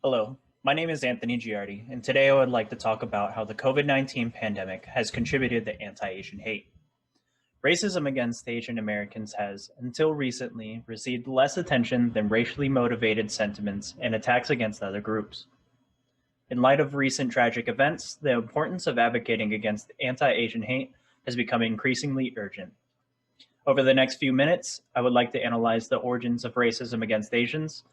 Hello, my name is Anthony Ghiardi, and today I would like to talk about how the COVID-19 pandemic has contributed to anti-Asian hate. Racism against Asian Americans has, until recently, received less attention than racially motivated sentiments and attacks against other groups. In light of recent tragic events, the importance of advocating against anti-Asian hate has become increasingly urgent. Over the next few minutes, I would like to analyze the origins of racism against Asians,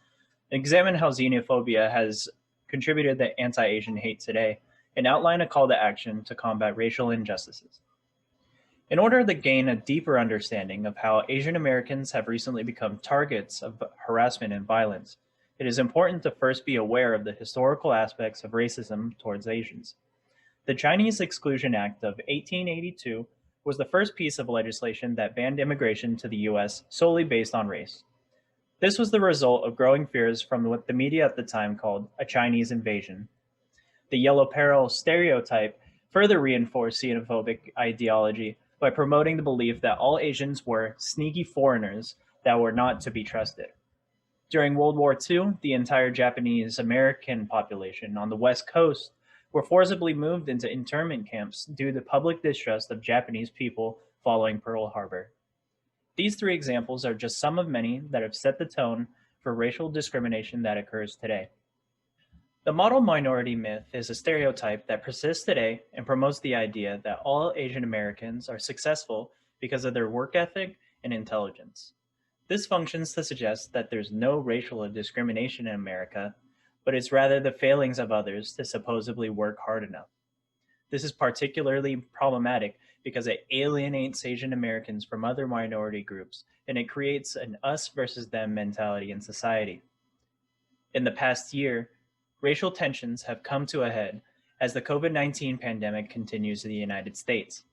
examine how xenophobia has contributed to anti-Asian hate today, and outline a call to action to combat racial injustices. In order to gain a deeper understanding of how Asian Americans have recently become targets of harassment and violence, it is important to first be aware of the historical aspects of racism towards Asians. The Chinese Exclusion Act of 1882 was the first piece of legislation that banned immigration to the US solely based on race. This was the result of growing fears from what the media at the time called a Chinese invasion. The yellow peril stereotype further reinforced xenophobic ideology by promoting the belief that all Asians were sneaky foreigners that were not to be trusted. During World War II, the entire Japanese American population on the West Coast were forcibly moved into internment camps due to public distrust of Japanese people following Pearl Harbor. These three examples are just some of many that have set the tone for racial discrimination that occurs today. The model minority myth is a stereotype that persists today and promotes the idea that all Asian Americans are successful because of their work ethic and intelligence. This functions to suggest that there's no racial discrimination in America, but it's rather the failings of others to supposedly work hard enough. This is particularly problematic because it alienates Asian Americans from other minority groups, and it creates an us versus them mentality in society. In the past year, racial tensions have come to a head as the COVID-19 pandemic continues in the United States.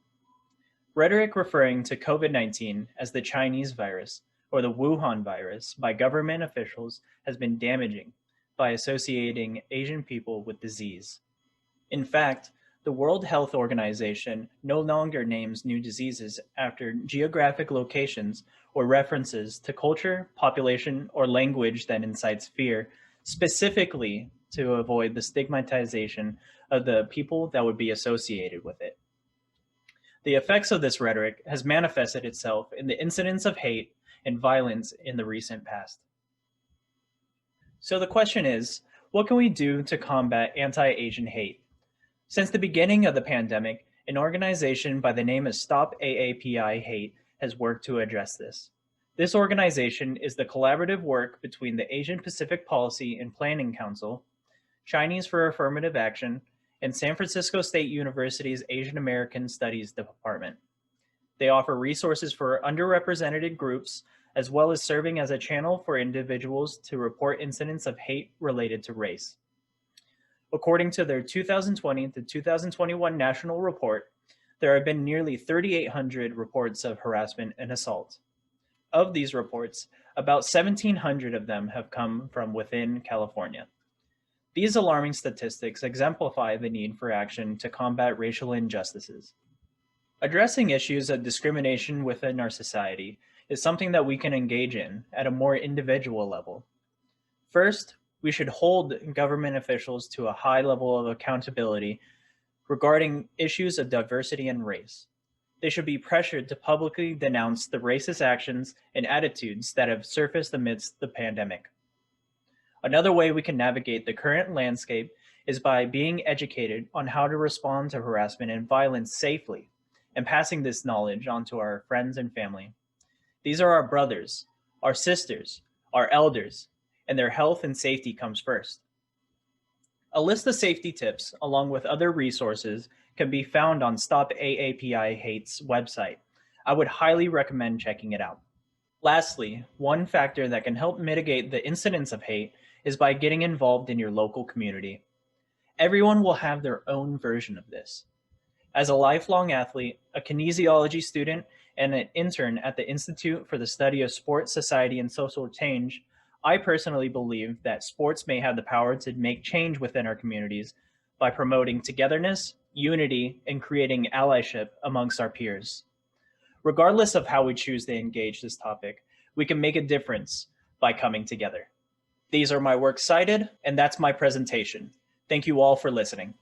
Rhetoric referring to COVID-19 as the Chinese virus or the Wuhan virus by government officials has been damaging by associating Asian people with disease. In fact, the World Health Organization no longer names new diseases after geographic locations or references to culture, population, or language that incites fear, specifically to avoid the stigmatization of the people that would be associated with it. The effects of this rhetoric has manifested itself in the incidence of hate and violence in the recent past. So the question is, what can we do to combat anti-Asian hate? Since the beginning of the pandemic, an organization by the name of Stop AAPI Hate has worked to address this. This organization is the collaborative work between the Asian Pacific Policy and Planning Council, Chinese for Affirmative Action, and San Francisco State University's Asian American Studies Department. They offer resources for underrepresented groups, as well as serving as a channel for individuals to report incidents of hate related to race. According to their 2020 to 2021 national report, there have been nearly 3,800 reports of harassment and assault. Of these reports, about 1,700 of them have come from within California. These alarming statistics exemplify the need for action to combat racial injustices. Addressing issues of discrimination within our society is something that we can engage in at a more individual level. First, we should hold government officials to a high level of accountability regarding issues of diversity and race. They should be pressured to publicly denounce the racist actions and attitudes that have surfaced amidst the pandemic. Another way we can navigate the current landscape is by being educated on how to respond to harassment and violence safely and passing this knowledge on to our friends and family. These are our brothers, our sisters, our elders, and their health and safety comes first. A list of safety tips, along with other resources, can be found on Stop AAPI Hate's website. I would highly recommend checking it out. Lastly, one factor that can help mitigate the incidence of hate is by getting involved in your local community. Everyone will have their own version of this. As a lifelong athlete, a kinesiology student, and an intern at the Institute for the Study of Sport, Society, and Social Change, I personally believe that sports may have the power to make change within our communities by promoting togetherness, unity, and creating allyship amongst our peers. Regardless of how we choose to engage this topic, we can make a difference by coming together. These are my works cited, and that's my presentation. Thank you all for listening.